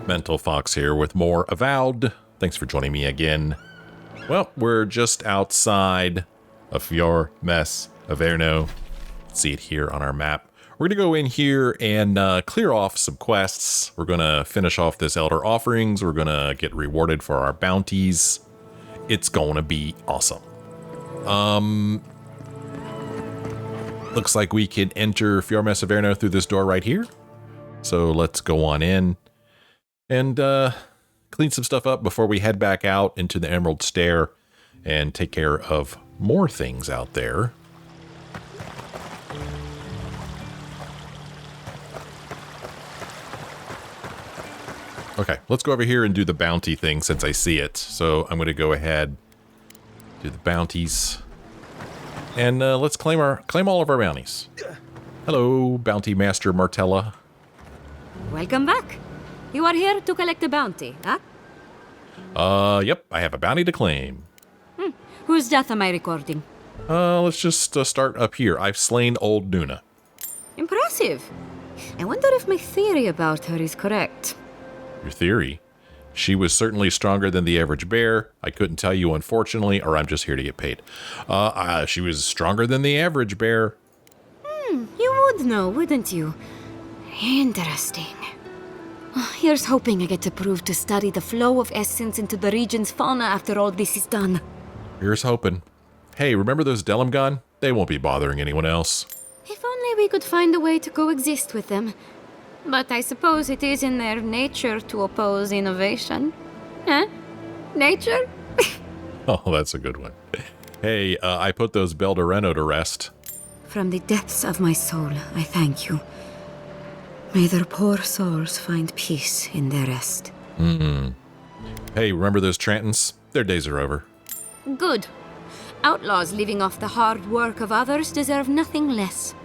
Mental Fox here with more Avowed. Thanks for joining me again. Well, we're just outside of Fior, Ivèrno. See it here on our map. We're going to go in here and clear off some quests. We're going to finish off this Elder Offerings. We're going to get rewarded for our bounties. It's going to be awesome. Looks like we can enter Fior Ivèrno through this door right here. So let's go on in and clean some stuff up before we head back out into the Emerald Stair and take care of more things out there. Okay, let's go over here and do the bounty thing since I see it. So I'm going to go ahead, do the bounties, and let's claim all of our bounties. Hello, Bounty Master Martella. Welcome back. You are here to collect a bounty, huh? Yep, I have a bounty to claim. Whose death am I recording? Let's just start up here. I've slain old Nuna. Impressive. I wonder if my theory about her is correct. Your theory? She was certainly stronger than the average bear. I couldn't tell you, unfortunately, or I'm just here to get paid. She was stronger than the average bear. You would know, wouldn't you? Interesting. Here's hoping I get approved to study the flow of essence into the region's fauna after all this is done. Here's hoping. Hey, remember those Delimgon? They won't be bothering anyone else. If only we could find a way to coexist with them. But I suppose it is in their nature to oppose innovation. Huh? Nature? Oh, that's a good one. Hey, I put those Beldereno to rest. From the depths of my soul, I thank you. May their poor souls find peace in their rest. Hey, remember those Trantons? Their days are over. Good. Outlaws living off the hard work of others deserve nothing less.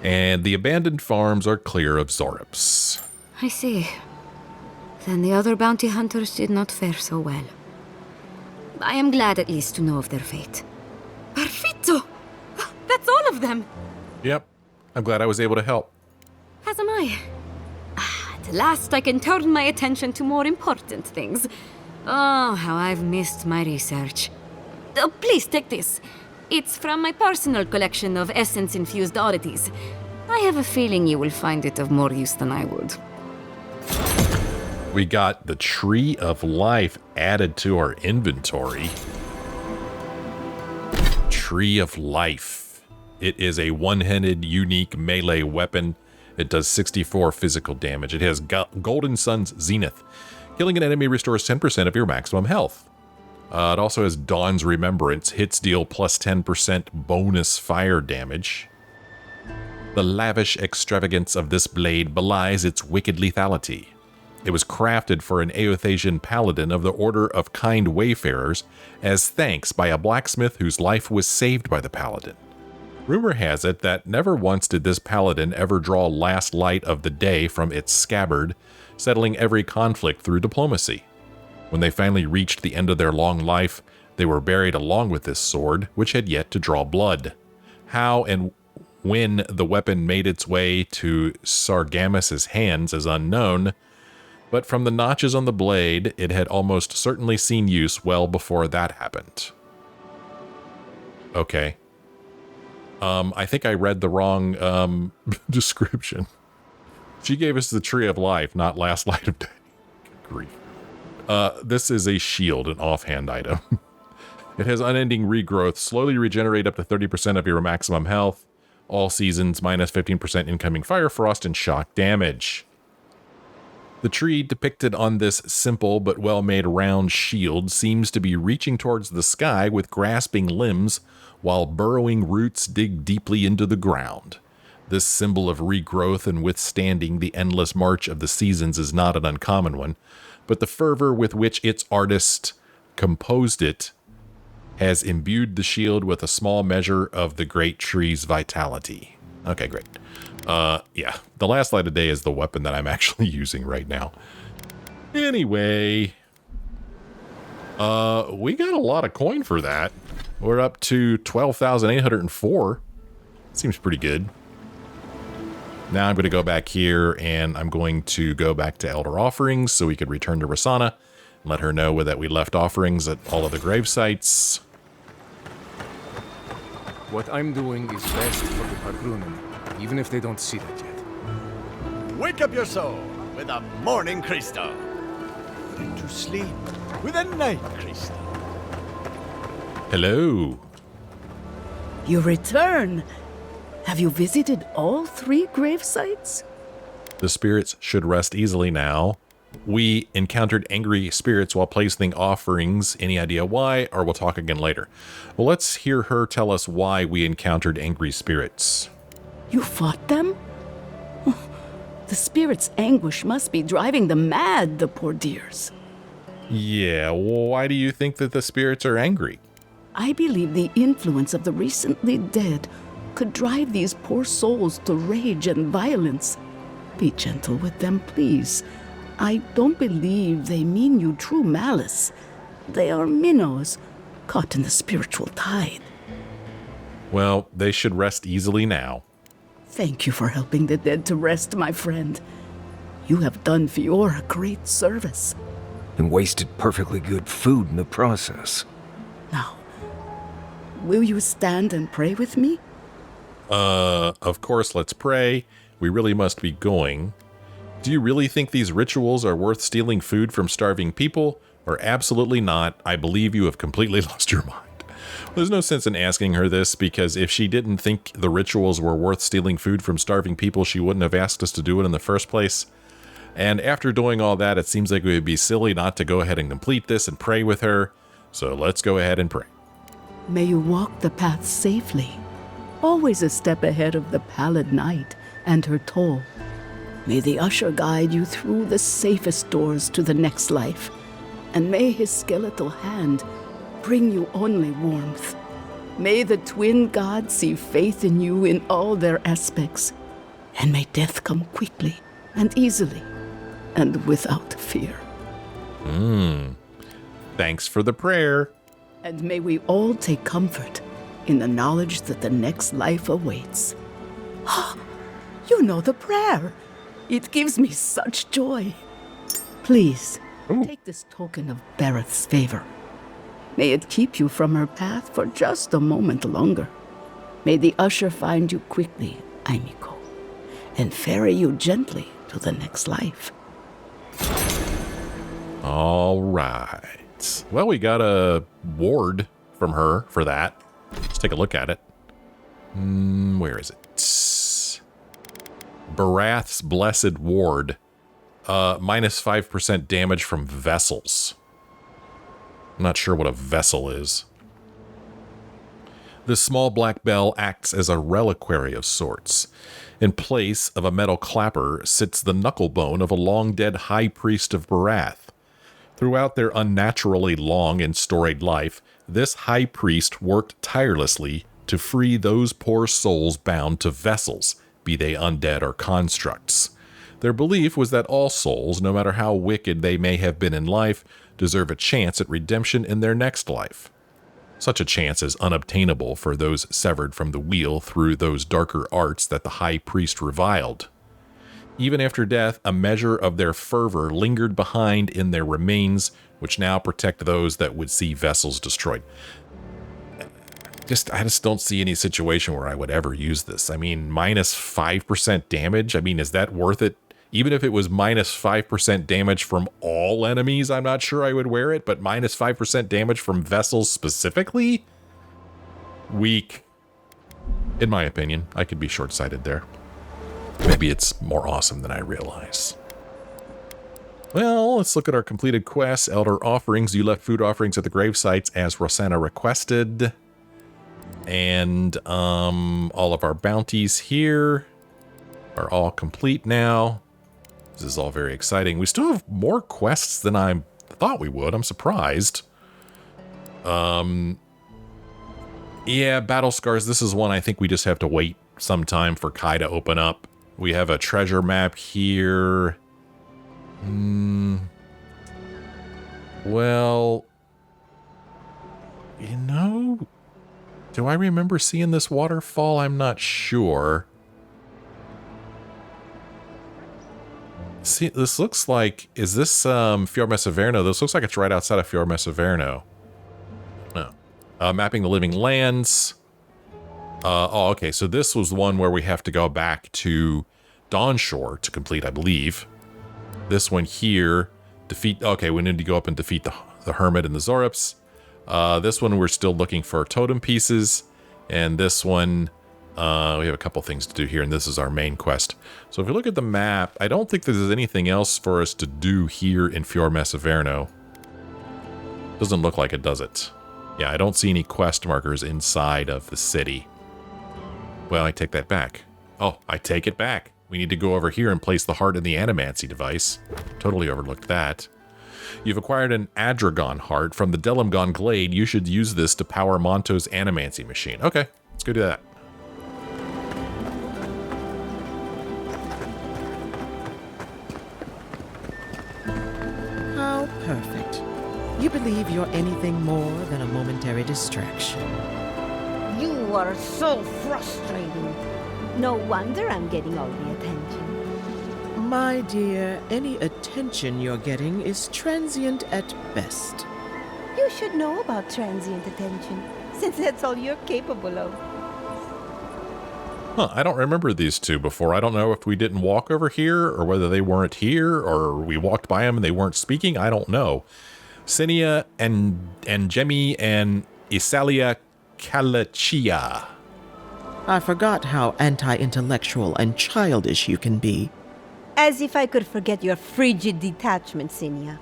And the abandoned farms are clear of Zorops. I see. Then the other bounty hunters did not fare so well. I am glad at least to know of their fate. Perfetto! That's all of them! Yep. I'm glad I was able to help. As am I. At last I can turn my attention to more important things. Oh, how I've missed my research. Please take this. It's from my personal collection of essence-infused oddities. I have a feeling you will find it of more use than I would. We got the Tree of Life added to our inventory. Tree of Life. It is a one-handed, unique melee weapon. It does 64 physical damage. It has Golden Sun's Zenith. Killing an enemy restores 10% of your maximum health. It also has Dawn's Remembrance. Hits deal plus 10% bonus fire damage. The lavish extravagance of this blade belies its wicked lethality. It was crafted for an Eothasian paladin of the Order of Kind Wayfarers as thanks by a blacksmith whose life was saved by the paladin. Rumor has it that never once did this paladin ever draw last light of the day from its scabbard, settling every conflict through diplomacy. When they finally reached the end of their long life, they were buried along with this sword, which had yet to draw blood. How and when the weapon made its way to Sargamis's hands is unknown, but from the notches on the blade, it had almost certainly seen use well before that happened. Okay. I think I read the wrong description. She gave us the Tree of Life, not Last Light of Day. Good grief. This is a shield, an offhand item. It has unending regrowth, slowly regenerate up to 30% of your maximum health, all seasons minus 15% incoming fire, frost, and shock damage. The tree depicted on this simple but well-made round shield seems to be reaching towards the sky with grasping limbs while burrowing roots dig deeply into the ground. This symbol of regrowth and withstanding the endless march of the seasons is not an uncommon one, but the fervor with which its artist composed it has imbued the shield with a small measure of the great tree's vitality. Okay, great. Yeah, the Last Light of Day is the weapon that I'm actually using right now. Anyway, we got a lot of coin for that. We're up to 12,804. Seems pretty good. Now I'm going to go back here, and I'm going to go back to Elder Offerings so we could return to Rossana and let her know that we left offerings at all of the grave sites. What I'm doing is best for the Pargrunen, even if they don't see that yet. Wake up your soul with a morning crystal. Put it to sleep with a night crystal. Hello. You return. Have you visited all 3 grave sites? The spirits should rest easily now. We encountered angry spirits while placing offerings. Any idea why? Or we'll talk again later. Well, let's hear her tell us why we encountered angry spirits. You fought them? The spirits' anguish must be driving them mad, the poor dears. Yeah, why do you think that the spirits are angry? I believe the influence of the recently dead could drive these poor souls to rage and violence. Be gentle with them, please. I don't believe they mean you true malice. They are minnows caught in the spiritual tide. Well, they should rest easily now. Thank you for helping the dead to rest, my friend. You have done Fior a great service. And wasted perfectly good food in the process. Now, will you stand and pray with me? Of course, let's pray. We really must be going. Do you really think these rituals are worth stealing food from starving people? Or absolutely not? I believe you have completely lost your mind. There's no sense in asking her this, because if she didn't think the rituals were worth stealing food from starving people, she wouldn't have asked us to do it in the first place. And after doing all that, it seems like it would be silly not to go ahead and complete this and pray with her. So let's go ahead and pray. May you walk the path safely, always a step ahead of the pallid night and her toll. May the usher guide you through the safest doors to the next life, and may his skeletal hand bring you only warmth. May the twin gods see faith in you in all their aspects, and may death come quickly and easily and without fear. Thanks for the prayer. And may we all take comfort in the knowledge that the next life awaits. You know the prayer. It gives me such joy. Please, take this token of Bereth's favor. May it keep you from her path for just a moment longer. May the usher find you quickly, Aimiko, and ferry you gently to the next life. All right. Well, we got a ward from her for that. Let's take a look at it. Where is it? Barath's Blessed Ward. Minus 5% damage from vessels. I'm not sure what a vessel is. This small black bell acts as a reliquary of sorts. In place of a metal clapper sits the knuckle bone of a long-dead high priest of Barath. Throughout their unnaturally long and storied life, this high priest worked tirelessly to free those poor souls bound to vessels, be they undead or constructs. Their belief was that all souls, no matter how wicked they may have been in life, deserve a chance at redemption in their next life. Such a chance is unobtainable for those severed from the wheel through those darker arts that the high priest reviled. Even after death, a measure of their fervor lingered behind in their remains, which now protect those that would see vessels destroyed. I just don't see any situation where I would ever use this. I mean, minus 5% damage. I mean, is that worth it? Even if it was minus 5% damage from all enemies, I'm not sure I would wear it, but minus 5% damage from vessels specifically? Weak. In my opinion, I could be short-sighted there. Maybe it's more awesome than I realize. Well, let's look at our completed quests. Elder Offerings. You left food offerings at the grave sites as Rossana requested. And all of our bounties here are all complete now. This is all very exciting. We still have more quests than I thought we would. I'm surprised. Yeah, Battle Scars. This is one I think we just have to wait some time for Kai to open up. We have a treasure map here. Well, you know, do I remember seeing this waterfall? I'm not sure. See, this looks like, is this Fior Ivèrno? This looks like it's right outside of Fior Ivèrno. Oh. Mapping the living lands. Oh, okay, so this was the one where we have to go back to Dawnshore to complete, I believe. This one here, defeat, okay, we need to go up and defeat the Hermit and the Zorops. This one we're still looking for totem pieces. And this one, we have a couple things to do here, and this is our main quest. So if you look at the map, I don't think there's anything else for us to do here in Fior Ivèrno. Doesn't look like it, does it? Yeah, I don't see any quest markers inside of the city. Well, I take that back. Oh, I take it back. We need to go over here and place the heart in the animancy device. Totally overlooked that. You've acquired an adragan heart from the Delimgon Glade. You should use this to power Monto's animancy machine. Okay, let's go do that. How perfect. You believe you're anything more than a momentary distraction. You are so frustrating. No wonder I'm getting all the attention. My dear, any attention you're getting is transient at best. You should know about transient attention, since that's all you're capable of. Huh, I don't remember these two before. I don't know if we didn't walk over here or whether they weren't here or we walked by them and they weren't speaking. I don't know. Cinia and Jemmy and Isalia Kalachia. I forgot how anti-intellectual and childish you can be. As if I could forget your frigid detachment, Cinia.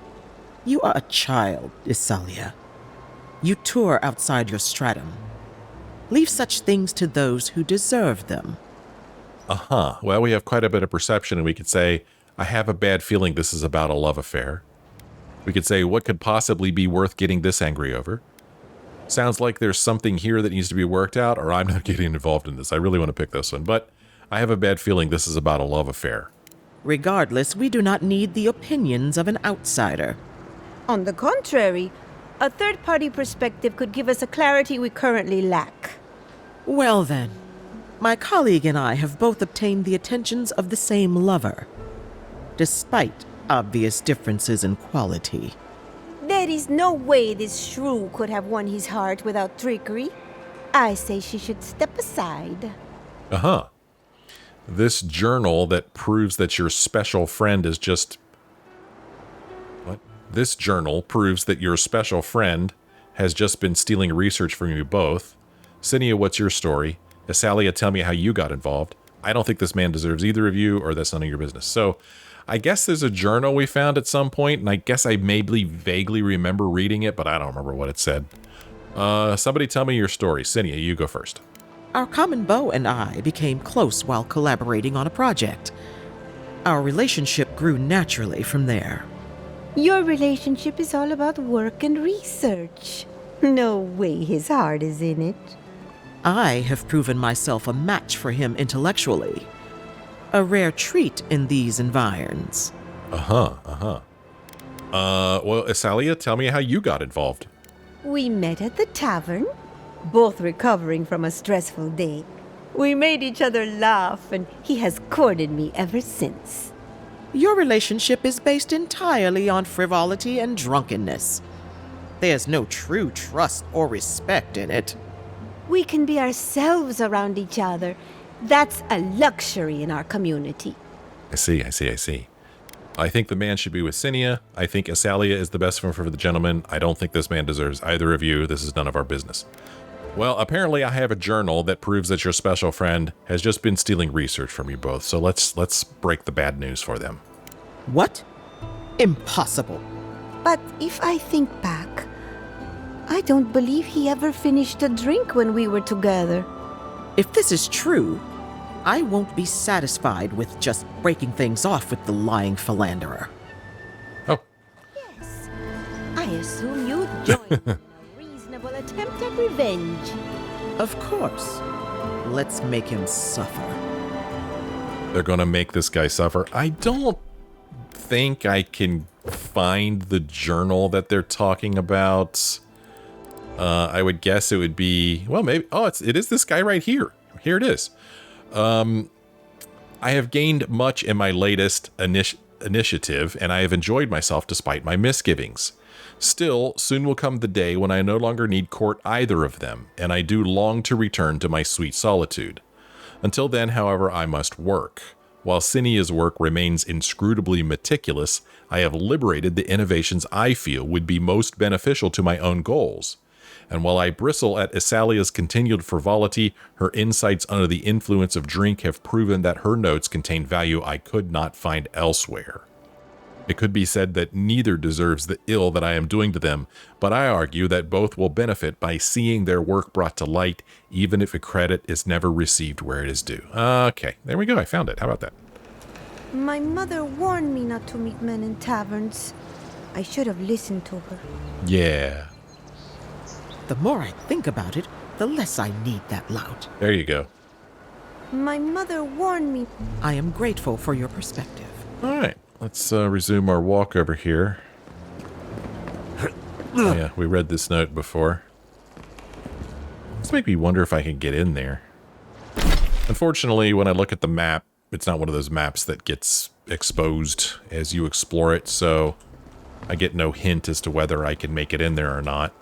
You are a child, Isalia. You tour outside your stratum. Leave such things to those who deserve them. Uh-huh. Well, we have quite a bit of perception, and we could say, I have a bad feeling this is about a love affair. We could say, what could possibly be worth getting this angry over? Sounds like there's something here that needs to be worked out, or I'm not getting involved in this. I really want to pick this one, but I have a bad feeling this is about a love affair. Regardless, we do not need the opinions of an outsider. On the contrary, a third-party perspective could give us a clarity we currently lack. Well then, my colleague and I have both obtained the attentions of the same lover, despite obvious differences in quality. There is no way this shrew could have won his heart without trickery. I say she should step aside. Uh-huh. This journal that proves that your special friend is just... What? This journal proves that your special friend has just been stealing research from you both. Cinia, what's your story? Isalia, tell me how you got involved. I don't think this man deserves either of you, or that's none of your business. So, I guess there's a journal we found at some point, and I guess I maybe vaguely remember reading it, but I don't remember what it said. Somebody tell me your story. Cinia, you go first. Our common beau and I became close while collaborating on a project. Our relationship grew naturally from there. Your relationship is all about work and research. No way his heart is in it. I have proven myself a match for him intellectually. A rare treat in these environs. Well, Isalia, tell me how you got involved. We met at the tavern, both recovering from a stressful day. We made each other laugh, and he has courted me ever since. Your relationship is based entirely on frivolity and drunkenness. There's no true trust or respect in it. We can be ourselves around each other. That's a luxury in our community. I see. I think the man should be with Cinia. I think Isalia is the best one for the gentleman. I don't think this man deserves either of you. This is none of our business. Well, apparently I have a journal that proves that your special friend has just been stealing research from you both. So let's break the bad news for them. What? Impossible. But if I think back, I don't believe he ever finished a drink when we were together. If this is true, I won't be satisfied with just breaking things off with the lying philanderer. Oh. Yes. I assume you'd join in a reasonable attempt at revenge. Of course. Let's make him suffer. They're going to make this guy suffer. I don't think I can find the journal that they're talking about. I would guess it would be, well, maybe, it is this guy right here. Here it is. I have gained much in my latest initiative, and I have enjoyed myself despite my misgivings. Still, soon will come the day when I no longer need court either of them, and I do long to return to my sweet solitude. Until then, however, I must work. While Cinea's work remains inscrutably meticulous, I have liberated the innovations I feel would be most beneficial to my own goals. And while I bristle at Isalia's continued frivolity, her insights under the influence of drink have proven that her notes contain value I could not find elsewhere. It could be said that neither deserves the ill that I am doing to them, but I argue that both will benefit by seeing their work brought to light, even if a credit is never received where it is due. Okay, there we go. I found it. How about that? My mother warned me not to meet men in taverns. I should have listened to her. Yeah. The more I think about it, the less I need that lout. There you go. My mother warned me. I am grateful for your perspective. All right. Let's resume our walk over here. Oh, yeah, we read this note before. This make me wonder if I can get in there. Unfortunately, when I look at the map, it's not one of those maps that gets exposed as you explore it, so I get no hint as to whether I can make it in there or not.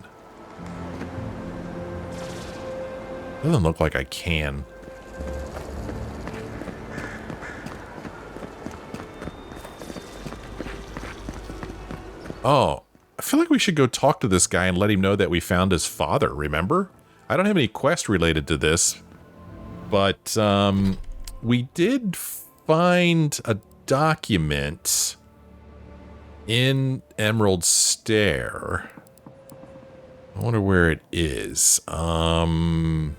Doesn't look like I can. Oh, I feel like we should go talk to this guy and let him know that we found his father, remember? I don't have any quest related to this, but we did find a document in Emerald Stair. I wonder where it is. Don't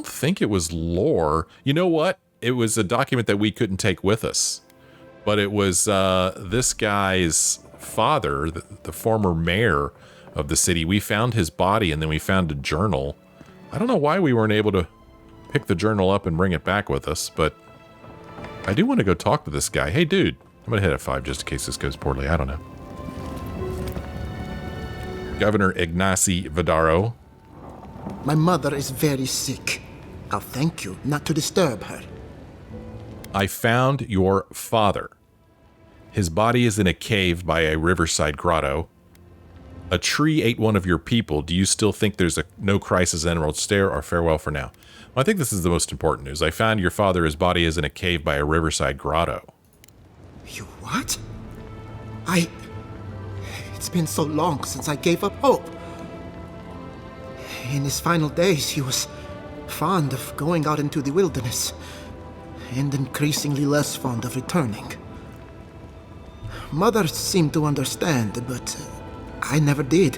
think it was lore. You know what? It was a document that we couldn't take with us. But it was this guy's father, the former mayor of the city. We found his body, and then we found a journal. I don't know why we weren't able to pick the journal up and bring it back with us, but I do want to go talk to this guy. Hey, dude, I'm going to hit F5 just in case this goes poorly. I don't know. Governor Ignacy Vidaro. My mother is very sick. I'll thank you not to disturb her. I found your father. His body is in a cave by a riverside grotto. A tree ate one of your people. Do you still think there's no crisis in Emerald Stair, or farewell for now? Well, I think this is the most important news. I found your father. His body is in a cave by a riverside grotto. You what? It's been so long since I gave up hope. In his final days, he was fond of going out into the wilderness, and increasingly less fond of returning. Mother seemed to understand, but I never did.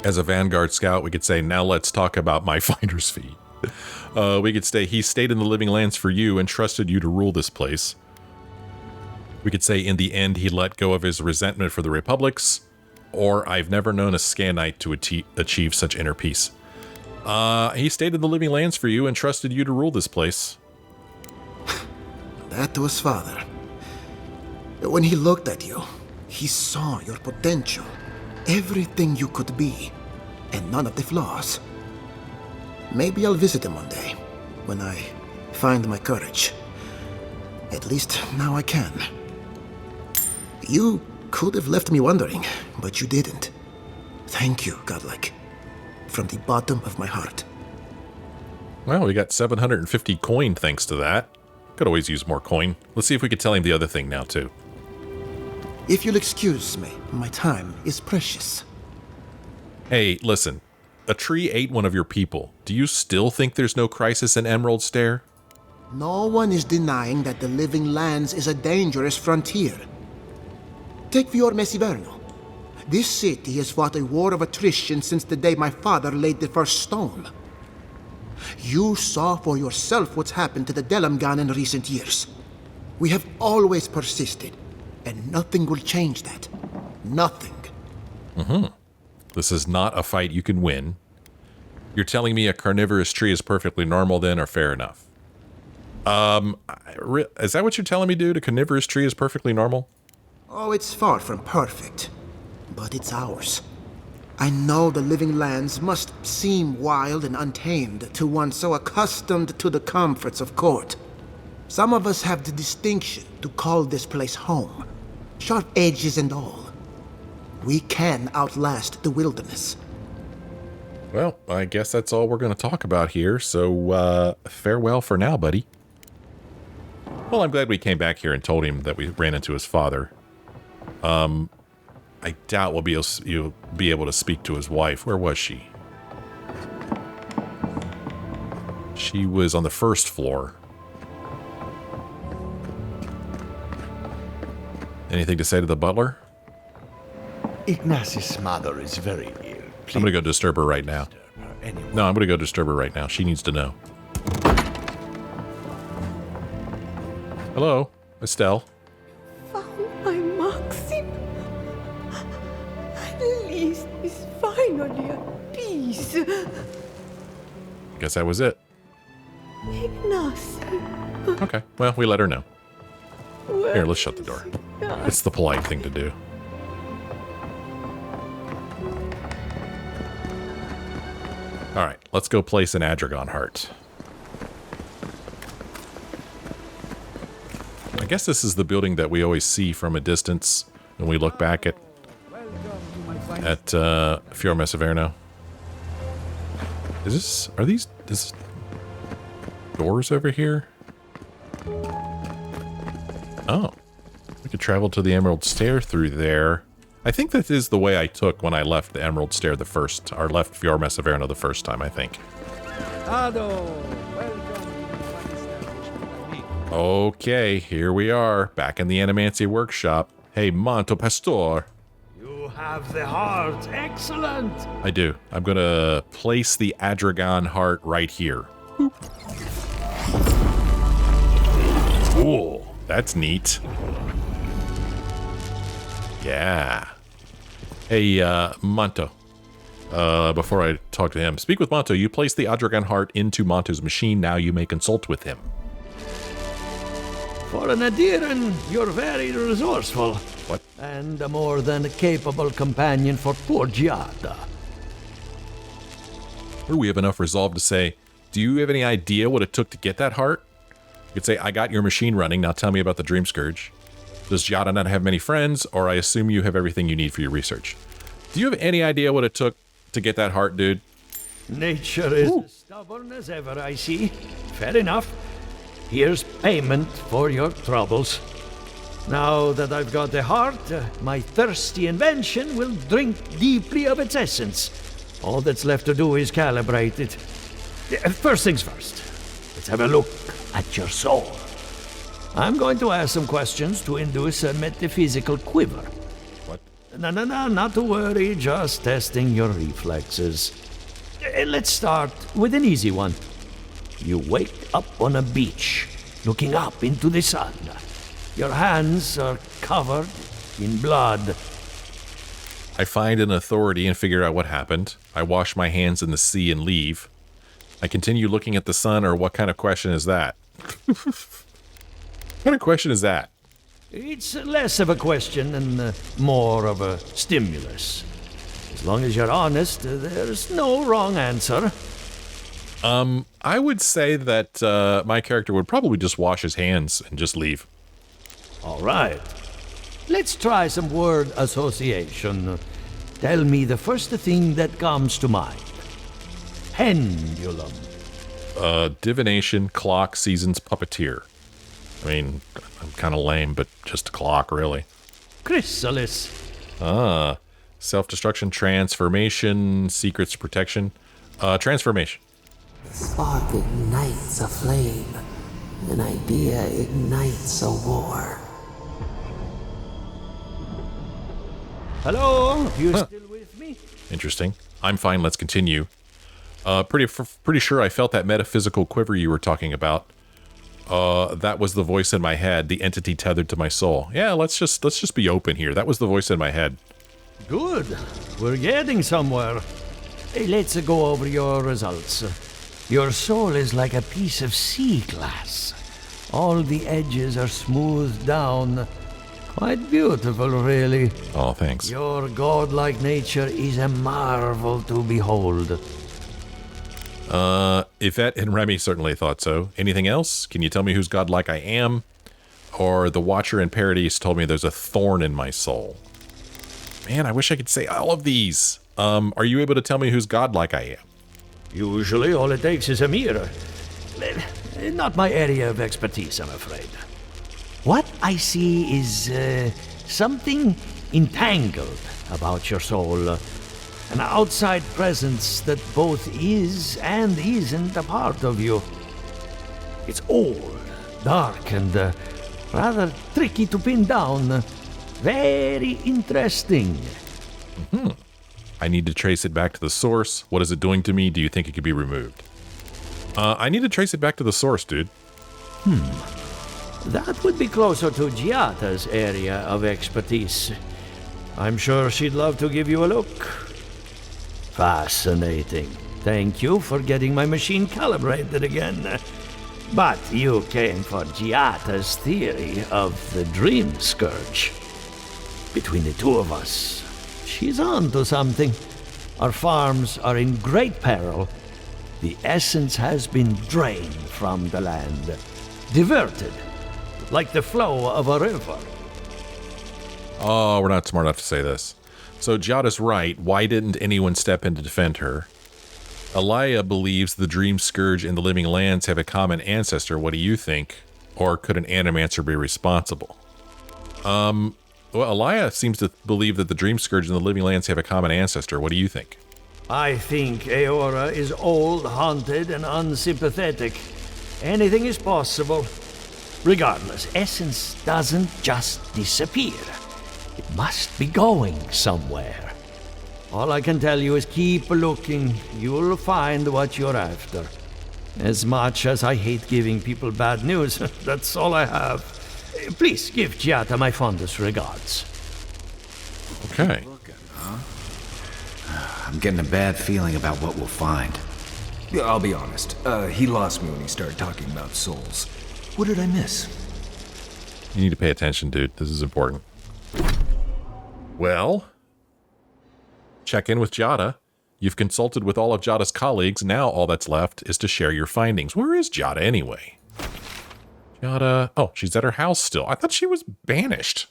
As a Vanguard scout, we could say, now let's talk about my finder's fee. We could say, he stayed in the living lands for you and trusted you to rule this place. We could say, in the end, he let go of his resentment for the Republics, or I've never known a Scanite to achieve such inner peace. He stayed in the living lands for you and trusted you to rule this place. That was father. When he looked at you, he saw your potential, everything you could be, and none of the flaws. Maybe I'll visit him one day, when I find my courage. At least now I can. You could have left me wondering, but you didn't. Thank you, Godlike. From the bottom of my heart. Well, we got 750 coin thanks to that. Could always use more coin. Let's see if we could tell him the other thing now, too. If you'll excuse me, my time is precious. Hey, listen. A tree ate one of your people. Do you still think there's no crisis in Emerald Stair? No one is denying that the living lands is a dangerous frontier. Take Fior Ivèrno. This city has fought a war of attrition since the day my father laid the first stone. You saw for yourself what's happened to the Delamgan in recent years. We have always persisted, and nothing will change that. Nothing. This is not a fight you can win. You're telling me a carnivorous tree is perfectly normal then, or fair enough? Is that what you're telling me, dude? A carnivorous tree is perfectly normal? Oh, it's far from perfect, but it's ours. I know the living lands must seem wild and untamed to one so accustomed to the comforts of court. Some of us have the distinction to call this place home, sharp edges and all. We can outlast the wilderness. Well, I guess that's all we're going to talk about here, so farewell for now, buddy. Well, I'm glad we came back here and told him that we ran into his father. I doubt you'll be able to speak to his wife. Where was she? She was on the first floor. Anything to say to the butler? Ignatius' mother is very ill. I'm gonna go disturb her right now. No, I'm gonna go disturb her right now. She needs to know. Hello, Estelle. Found my Maxim. At least he's finally at peace. Guess that was it. Ignacy. Okay, well, we let her know. Here, let's shut the door. It's the polite thing to do. Alright, let's go place an adragan heart. I guess this is the building that we always see from a distance when we look back at Fior Ivèrno. Is this doors over here? Oh, we could travel to the Emerald Stair through there. I think that is the way I took when I left the Emerald Stair or left Fior Ivèrno the first time, I think. Okay, here we are, back in the animancy workshop. Hey, Manto Pastor. You have the heart. Excellent. I do. I'm gonna place the adragan heart right here. Cool. That's neat. Yeah. Hey, Manto. Before I talk to him, speak with Manto. You place the adragan heart into Manto's machine. Now you may consult with him. For an Adiran, you're very resourceful. What? And a more than capable companion for poor Giatta. We have enough resolve to say, do you have any idea what it took to get that heart? You could say, I got your machine running, now tell me about the Dream Scourge. Does Giatta not have many friends, or I assume you have everything you need for your research? Do you have any idea what it took to get that heart, dude? Nature is as stubborn as ever, I see. Fair enough. Here's payment for your troubles. Now that I've got the heart, my thirsty invention will drink deeply of its essence. All that's left to do is calibrate it. First things first, let's have a look at your soul. I'm going to ask some questions to induce a metaphysical quiver. What? No, not to worry, just testing your reflexes. Let's start with an easy one. You wake up on a beach, looking up into the sun. Your hands are covered in blood. I find an authority and figure out what happened. I wash my hands in the sea and leave. I continue looking at the sun, or what kind of question is that? What kind of question is that? It's less of a question and more of a stimulus. As long as you're honest, there's no wrong answer. I would say that my character would probably just wash his hands and just leave. All right. Let's try some word association. Tell me the first thing that comes to mind. Pendulum. Divination, clock, seasons, puppeteer. I mean, I'm kind of lame, but just a clock, really. Chrysalis. Self-destruction, transformation, secrets, protection. Transformation. Spark ignites a flame. An idea ignites a war. Hello? You still with me? Interesting. I'm fine. Let's continue. Pretty sure I felt that metaphysical quiver you were talking about. That was the voice in my head, the entity tethered to my soul. Yeah, let's just be open here. That was the voice in my head. Good. We're getting somewhere. Hey, let's go over your results. Your soul is like a piece of sea glass. All the edges are smoothed down. Quite beautiful, really. Oh, thanks. Your godlike nature is a marvel to behold. Yvette and Remy certainly thought so. Anything else? Can you tell me whose godlike I am? Or the Watcher in Paradise told me there's a thorn in my soul. Man, I wish I could say all of these. Are you able to tell me whose godlike I am? Usually all it takes is a mirror. Not my area of expertise, I'm afraid. What I see is something entangled about your soul. An outside presence that both is and isn't a part of you. It's old, dark, and rather tricky to pin down. Very interesting. I need to trace it back to the source. What is it doing to me? Do you think it could be removed? I need to trace it back to the source, dude. That would be closer to Giatta's area of expertise. I'm sure she'd love to give you a look. Fascinating. Thank you for getting my machine calibrated again. But you came for Giatta's theory of the Dream Scourge. Between the two of us, she's on to something. Our farms are in great peril. The essence has been drained from the land, diverted, like the flow of a river. Oh, we're not smart enough to say this. So Giatta's right. Why didn't anyone step in to defend her? Alaya believes the Dream Scourge and the Living Lands have a common ancestor. What do you think? Or could an animancer be responsible? Well, Alaya seems to believe that the Dream Scourge and the Living Lands have a common ancestor. What do you think? I think Eora is old, haunted, and unsympathetic. Anything is possible. Regardless, essence doesn't just disappear. It must be going somewhere. All I can tell you is keep looking. You'll find what you're after. As much as I hate giving people bad news, that's all I have. Please give Giatta my fondest regards. Okay. I'm getting a bad feeling about what we'll find. Yeah, I'll be honest. He lost me when he started talking about souls. What did I miss? You need to pay attention, dude. This is important. Well, check in with Giatta. You've consulted with all of Giatta's colleagues. Now all that's left is to share your findings. Where is Giatta anyway? Giatta... Oh, she's at her house still. I thought she was banished.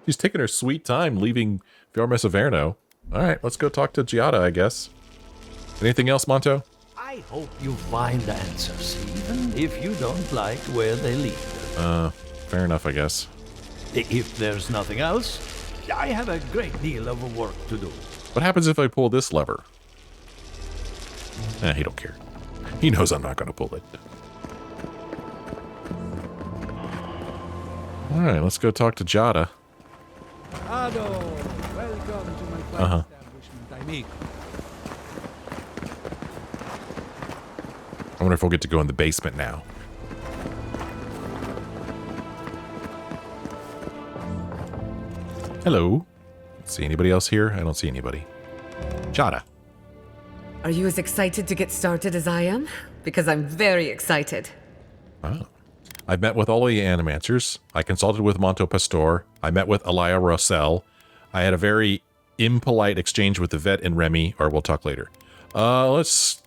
She's taking her sweet time leaving Fior Ivèrno. All right, let's go talk to Giatta, I guess. Anything else, Monto? I hope you find answers, even if you don't like where they lead. Fair enough, I guess. If there's nothing else, I have a great deal of work to do. What happens if I pull this lever? He don't care. He knows I'm not going to pull it. All right, let's go talk to Giatta. Ado, welcome to my fine establishment, amigo. I wonder if we'll get to go in the basement now. Hello. See anybody else here? I don't see anybody. Giatta. Are you as excited to get started as I am? Because I'm very excited. Oh. I've met with all the animancers. I consulted with Monto Pastor. I met with Alaya Rossel. I had a very impolite exchange with Yvette and Remy, or we'll talk later. Let's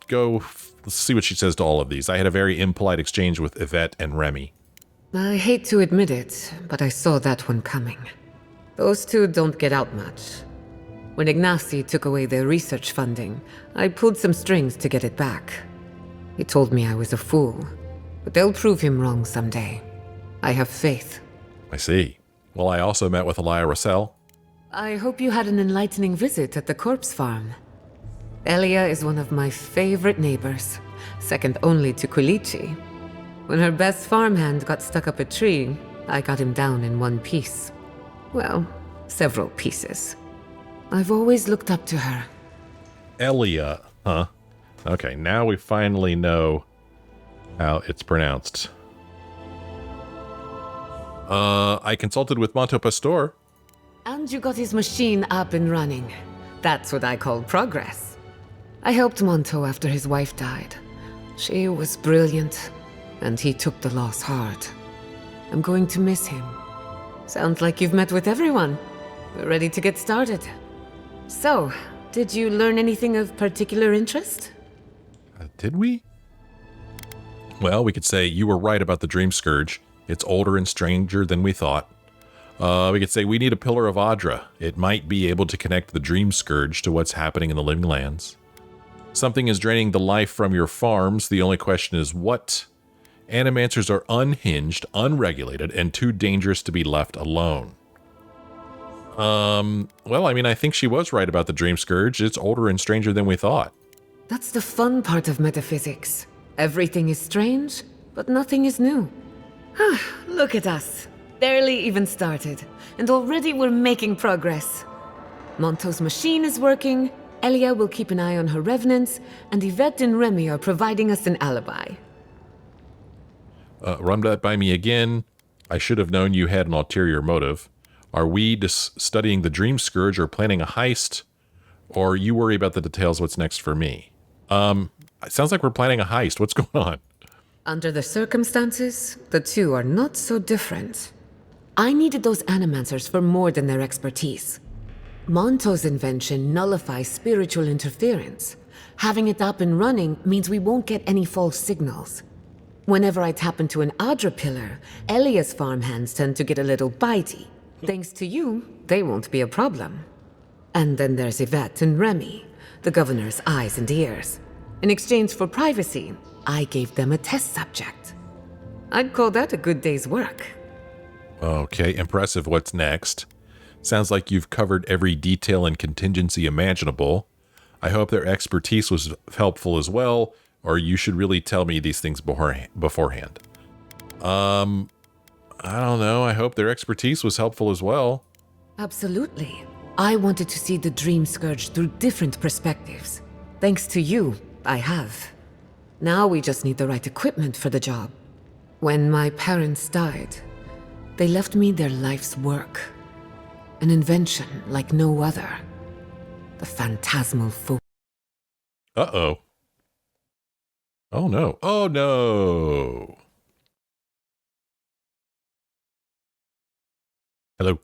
see what she says to all of these. I had a very impolite exchange with Yvette and Remy. I hate to admit it, but I saw that one coming. Those two don't get out much. When Ignacy took away their research funding, I pulled some strings to get it back. He told me I was a fool, but they'll prove him wrong someday. I have faith. I see. Well, I also met with Alaya Rossel. I hope you had an enlightening visit at the corpse farm. Elia is one of my favorite neighbors, second only to Quilici. When her best farmhand got stuck up a tree, I got him down in one piece. Well, several pieces. I've always looked up to her. Elia, huh? Okay, now we finally know how it's pronounced. I consulted with Monto Pastor. And you got his machine up and running. That's what I call progress. I helped Monto after his wife died. She was brilliant, and he took the loss hard. I'm going to miss him. Sounds like you've met with everyone. We're ready to get started. So, did you learn anything of particular interest? Did we? Well, we could say you were right about the Dream Scourge. It's older and stranger than we thought. We could say we need a Pillar of Adra. It might be able to connect the Dream Scourge to what's happening in the Living Lands. Something is draining the life from your farms. The only question is what? Animancers are unhinged, unregulated, and too dangerous to be left alone. Well, I mean, I think she was right about the Dream Scourge. It's older and stranger than we thought. That's the fun part of metaphysics. Everything is strange, but nothing is new. Look at us. Barely even started, and already we're making progress. Monto's machine is working, Elia will keep an eye on her revenants, and Yvette and Remy are providing us an alibi. Run that by me again. I should have known you had an ulterior motive. Are we just studying the Dream Scourge or planning a heist? Or you worry about the details, what's next for me? It sounds like we're planning a heist. What's going on? Under the circumstances, the two are not so different. I needed those animancers for more than their expertise. Monto's invention nullifies spiritual interference. Having it up and running means we won't get any false signals. Whenever I tap into an Adra pillar, Elia's farmhands tend to get a little bitey. Thanks to you, they won't be a problem. And then there's Yvette and Remy, the governor's eyes and ears. In exchange for privacy, I gave them a test subject. I'd call that a good day's work. Okay, impressive. What's next? Sounds like you've covered every detail and contingency imaginable. I hope their expertise was helpful as well, or you should really tell me these things beforehand. I don't know. I hope their expertise was helpful as well. Absolutely. I wanted to see the Dream Scourge through different perspectives. Thanks to you, I have. Now we just need the right equipment for the job. When my parents died, they left me their life's work. An invention like no other. The phantasmal focus. Uh-oh. Oh no. Oh no. Hello.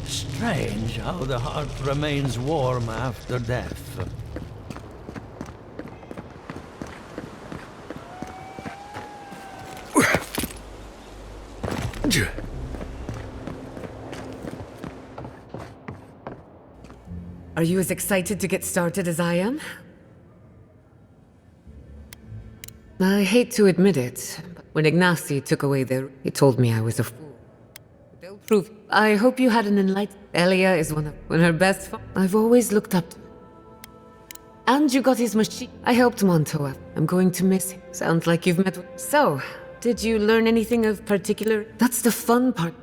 Strange how the heart remains warm after death. Are you as excited to get started as I am? I hate to admit it, but when Ignacy took away he told me I was a fool. They'll prove. I hope you had an enlightened. Elia is one of her best. I've always looked up to. And you got his machine. I helped Monto. I'm going to miss him. Sounds like you've met. So, did you learn anything of particular? That's the fun part.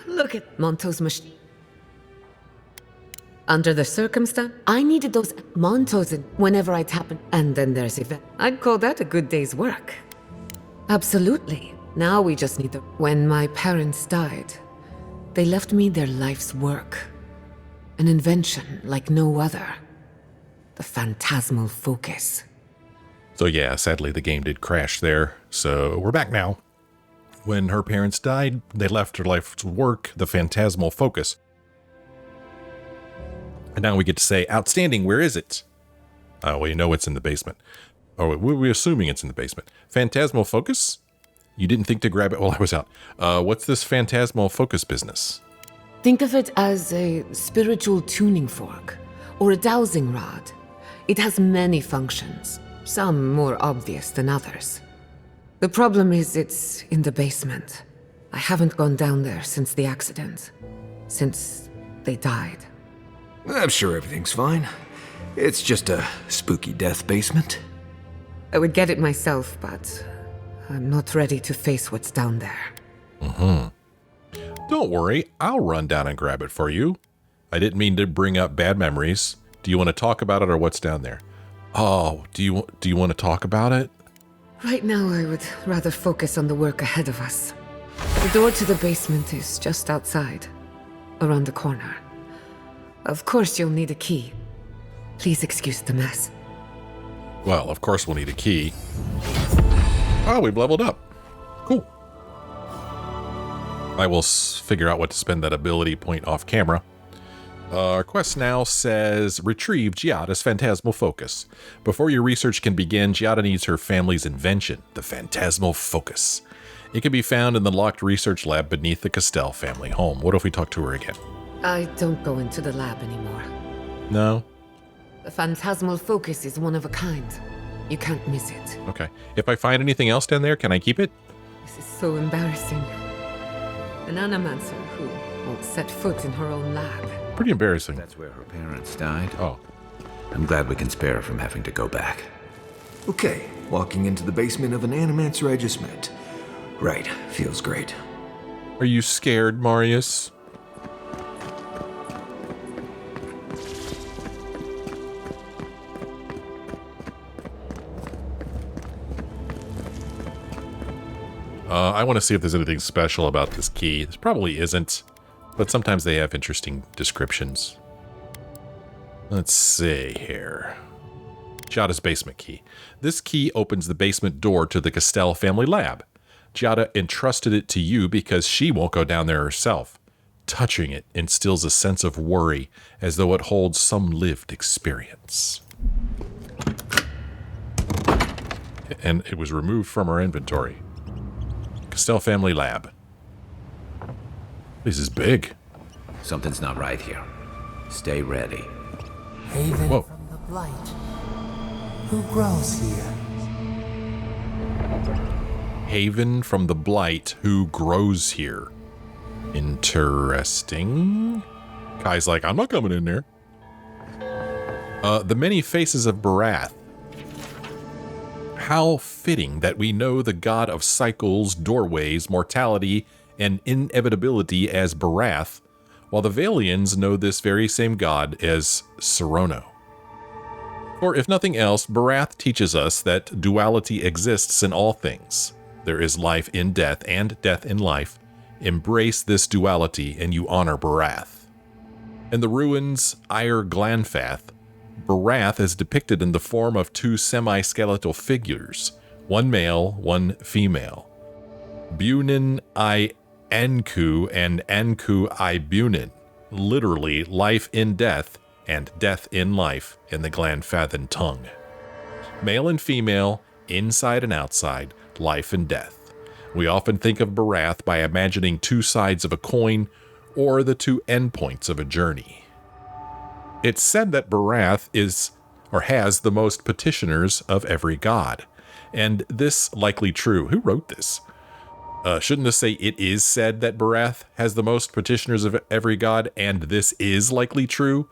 Look at Monto's machine. Under the circumstance, I needed those Montos in whenever I tap in. And then there's Yvette. I'd call that a good day's work. Absolutely. Now we just need the. When my parents died, they left me their life's work. An invention like no other. The phantasmal focus. So yeah, sadly the game did crash there. So we're back now. When her parents died, they left her life's work, the phantasmal focus. And now we get to say, outstanding, where is it? Well, you know it's in the basement. Oh, we're assuming it's in the basement. Phantasmal focus? You didn't think to grab it while I was out. What's this phantasmal focus business? Think of it as a spiritual tuning fork, or a dowsing rod. It has many functions, some more obvious than others. The problem is it's in the basement. I haven't gone down there since the accident. Since they died. I'm sure everything's fine. It's just a spooky death basement. I would get it myself, but I'm not ready to face what's down there. Don't worry, I'll run down and grab it for you. I didn't mean to bring up bad memories. Do you want to talk about it or what's down there? Oh, do you want to talk about it? Right now, I would rather focus on the work ahead of us. The door to the basement is just outside, around the corner. Of course, you'll need a key. Please excuse the mess. Well, of course we'll need a key. Oh, we've leveled up. Cool. I will figure out what to spend that ability point off camera. Our quest now says, retrieve Giatta's phantasmal focus. Before your research can begin, Giatta needs her family's invention, the phantasmal focus. It can be found in the locked research lab beneath the Castell family home. What if we talk to her again? I don't go into the lab anymore. No? The phantasmal focus is one of a kind. You can't miss it. Okay. If I find anything else down there, can I keep it? This is so embarrassing. An animancer who won't set foot in her own lab. Pretty embarrassing. That's where her parents died. Oh. I'm glad we can spare her from having to go back. Okay, walking into the basement of an animancer I just met. Right, feels great. Are you scared, Marius? I want to see if there's anything special about this key. There probably isn't, but sometimes they have interesting descriptions. Let's see here. Giatta's basement key. This key opens the basement door to the Castell family lab. Giatta entrusted it to you because she won't go down there herself. Touching it instills a sense of worry, as though it holds some lived experience. And it was removed from our inventory. Castell family lab. This is big. Something's not right here. Stay ready. Haven Whoa. from the blight. Who grows here? Haven from the blight who grows here. Interesting. Kai's like, I'm not coming in there. The many faces of Barath. How fitting that we know the god of cycles, doorways, mortality, and inevitability as Barath, while the Valians know this very same god as Serono. For if nothing else, Barath teaches us that duality exists in all things. There is life in death and death in life. Embrace this duality and you honor Barath. In the ruins Ire Glanfath, Barath is depicted in the form of two semi-skeletal figures, one male, one female. Bunin I Anku and Anku I Bunin, literally life in death and death in life in the Glanfathan tongue. Male and female, inside and outside, life and death. We often think of Barath by imagining two sides of a coin or the two endpoints of a journey. It's said that Barath is, or has, the most petitioners of every god. And this likely true. Who wrote this? Shouldn't this say it is said that Barath has the most petitioners of every god, and this is likely true?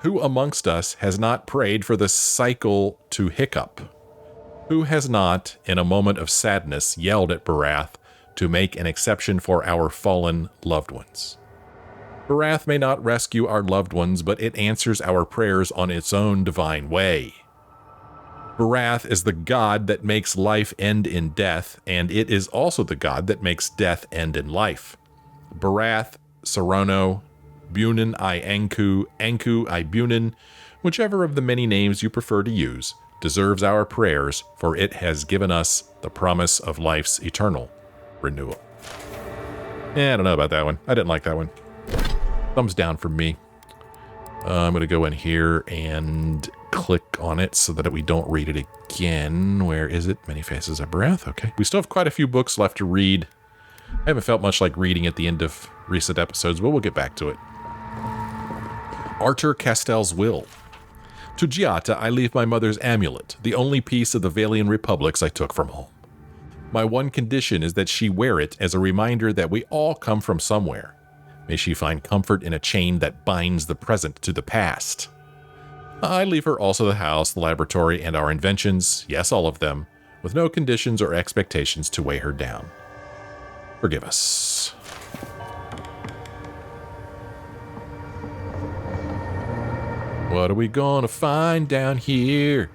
Who amongst us has not prayed for the cycle to hiccup? Who has not, in a moment of sadness, yelled at Barath to make an exception for our fallen loved ones? Barath may not rescue our loved ones, but it answers our prayers on its own divine way. Barath is the god that makes life end in death, and it is also the god that makes death end in life. Barath, Serono, Bunin I Anku, Anku I Bunin, whichever of the many names you prefer to use, deserves our prayers, for it has given us the promise of life's eternal renewal. I don't know about that one. I didn't like that one. Thumbs down from me. I'm going to go in here and click on it so that we don't read it again. Where is it? Many Faces of Barath. Okay. We still have quite a few books left to read. I haven't felt much like reading at the end of recent episodes, but we'll get back to it. Artur Castell's Will. To Giatta, I leave my mother's amulet, the only piece of the Valian republics I took from home. My one condition is that she wear it as a reminder that we all come from somewhere. May she find comfort in a chain that binds the present to the past. I leave her also the house, the laboratory, and our inventions, yes, all of them, with no conditions or expectations to weigh her down. Forgive us. What are we gonna find down here?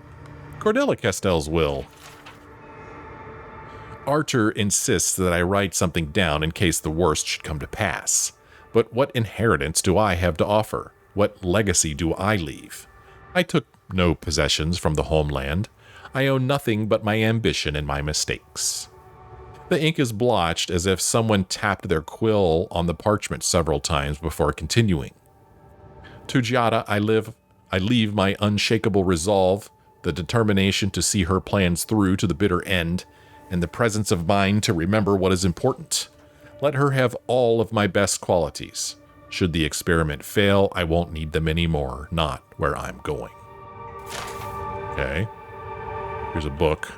Cordelia Castell's will. Artur insists that I write something down in case the worst should come to pass. But what inheritance do I have to offer? What legacy do I leave? I took no possessions from the homeland. I own nothing but my ambition and my mistakes. The ink is blotched as if someone tapped their quill on the parchment several times before continuing. To Giatta, I leave my unshakable resolve, the determination to see her plans through to the bitter end, and the presence of mind to remember what is important. Let her have all of my best qualities. Should the experiment fail, I won't need them anymore, not where I'm going. Okay. Here's a book.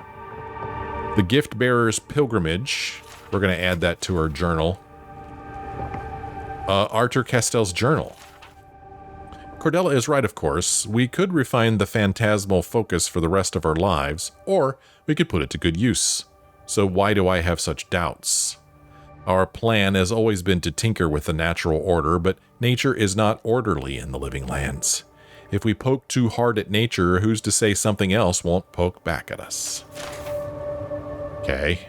The Gift Bearer's Pilgrimage. We're going to add that to our journal. Artur Castell's journal. Cordelia is right, of course. We could refine the phantasmal focus for the rest of our lives, or we could put it to good use. So why do I have such doubts? Our plan has always been to tinker with the natural order, but nature is not orderly in the living lands. If we poke too hard at nature, who's to say something else won't poke back at us? Okay.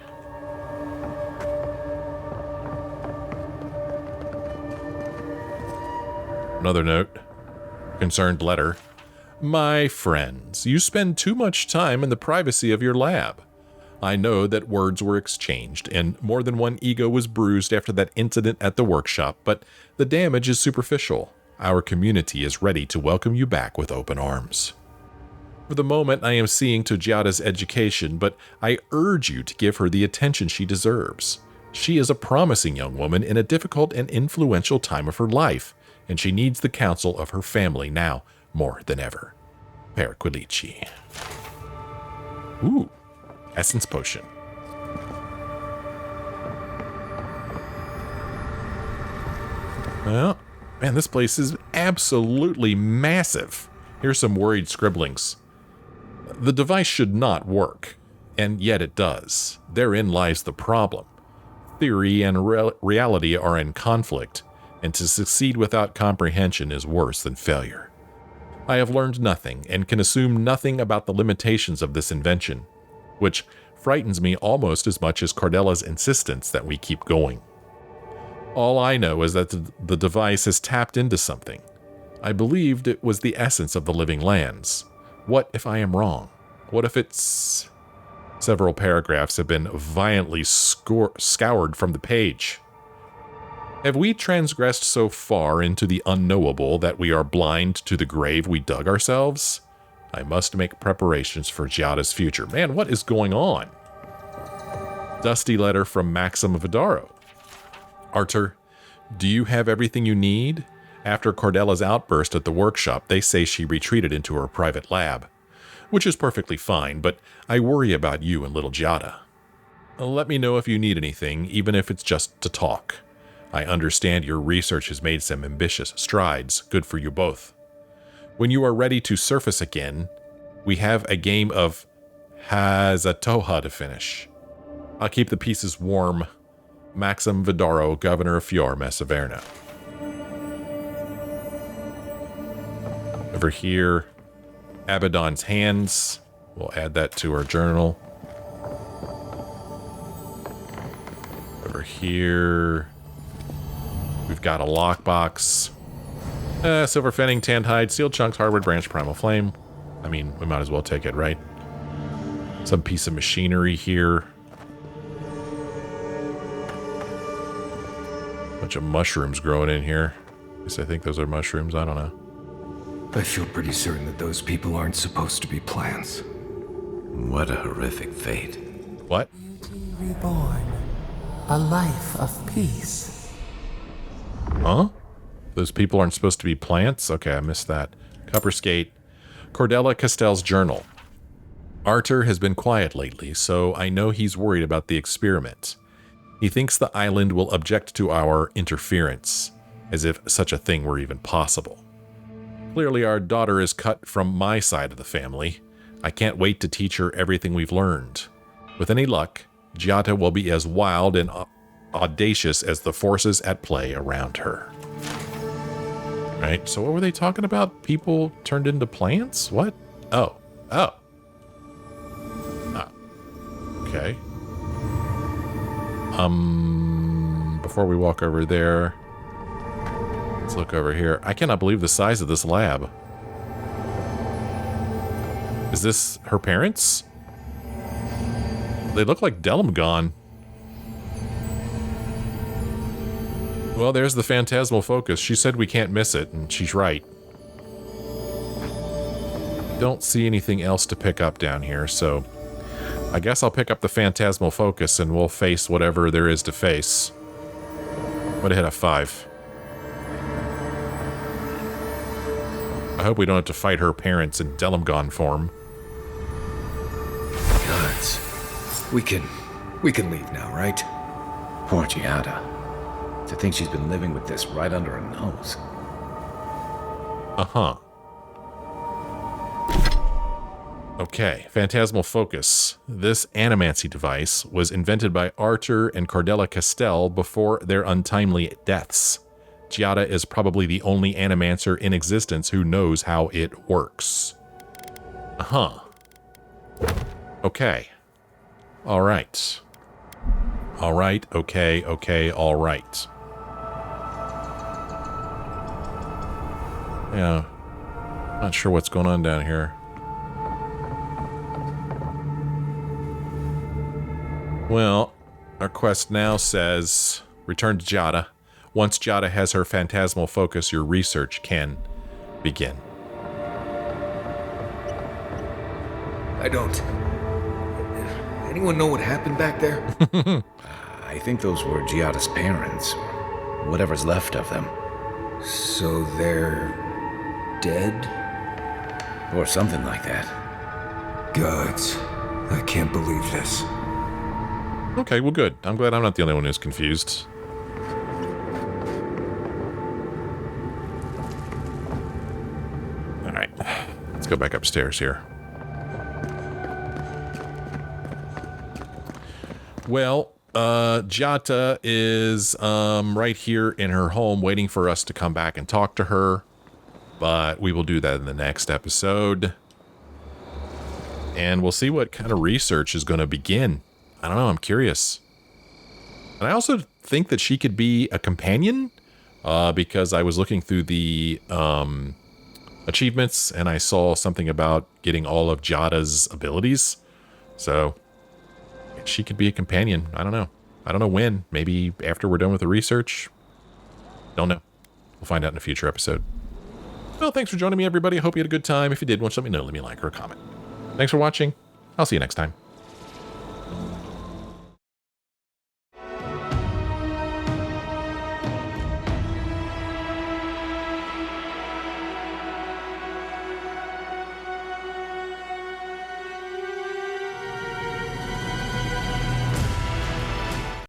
Another note. Concerned letter. My friends, you spend too much time in the privacy of your lab. I know that words were exchanged, and more than one ego was bruised after that incident at the workshop, but the damage is superficial. Our community is ready to welcome you back with open arms. For the moment, I am seeing to Giatta's education, but I urge you to give her the attention she deserves. She is a promising young woman in a difficult and influential time of her life, and she needs the counsel of her family now more than ever. Per Quilici. Ooh. Essence potion. Well, man, this place is absolutely massive. Here's some worried scribblings. The device should not work, and yet it does. Therein lies the problem. Theory and reality are in conflict, and to succeed without comprehension is worse than failure. I have learned nothing and can assume nothing about the limitations of this invention, which frightens me almost as much as Cordelia's insistence that we keep going. All I know is that the device has tapped into something. I believed it was the essence of the living lands. What if I am wrong? What if it's... Several paragraphs have been violently scoured from the page. Have we transgressed so far into the unknowable that we are blind to the grave we dug ourselves? I must make preparations for Giatta's future. Man, what is going on? Dusty letter from Maxim Vidaro. Artur, do you have everything you need? After Cordelia's outburst at the workshop, they say she retreated into her private lab, which is perfectly fine, but I worry about you and little Giatta. Let me know if you need anything, even if it's just to talk. I understand your research has made some ambitious strides, good for you both. When you are ready to surface again, we have a game of Hazatoha to finish. I'll keep the pieces warm. Maxim Vidaro, Governor of Fior, Ivèrno. Over here, Abaddon's hands. We'll add that to our journal. Over here, we've got a lockbox. Silver Fenning, Tanned Hide, Sealed Chunks, Hardwood Branch, Primal Flame. I mean, we might as well take it, right? Some piece of machinery here. Bunch of mushrooms growing in here. At least I think those are mushrooms. I don't know. I feel pretty certain that those people aren't supposed to be plants. What a horrific fate. What? Reborn. A life of peace. Huh? Those people aren't supposed to be plants? Okay, I missed that. Copper Skate. Cordelia Castell's journal. Artur has been quiet lately, so I know he's worried about the experiment. He thinks the island will object to our interference, as if such a thing were even possible. Clearly our daughter is cut from my side of the family. I can't wait to teach her everything we've learned. With any luck, Giatta will be as wild and audacious as the forces at play around her. Right, so what were they talking about? People turned into plants? What? Oh. Okay. Before we walk over there, let's look over here. I cannot believe the size of this lab. Is this her parents? They look like Delimgon. Well, there's the phantasmal focus. She said we can't miss it, and she's right. Don't see anything else to pick up down here, so I guess I'll pick up the phantasmal focus and we'll face whatever there is to face. Would have hit a 5. I hope we don't have to fight her parents in Delimgon form. Gods. We can leave now, right? Poor Giatta. To think she's been living with this right under her nose. Uh-huh. Okay, Phantasmal Focus. This animancy device was invented by Artur and Cordella Castell before their untimely deaths. Giatta is probably the only animancer in existence who knows how it works. Uh-huh. Okay. All right. All right, okay, all right. Yeah. Not sure what's going on down here. Well, our quest now says, return to Giatta. Once Giatta has her phantasmal focus, your research can begin. I don't. Anyone know what happened back there? I think those were Giatta's parents, or whatever's left of them. So they're dead? Or something like that. Gods, I can't believe this. Okay, well good. I'm glad I'm not the only one who's confused. Alright, let's go back upstairs here. Well, Giatta is right here in her home waiting for us to come back and talk to her. But we will do that in the next episode. And we'll see what kind of research is going to begin. I don't know, I'm curious. And I also think that she could be a companion, because I was looking through the achievements and I saw something about getting all of Giatta's abilities. So she could be a companion. I don't know. I don't know when. Maybe after we're done with the research. Don't know. We'll find out in a future episode. Well, thanks for joining me, everybody. I hope you had a good time. If you did, want to let me know, let me a like or a comment. Thanks for watching. I'll see you next time.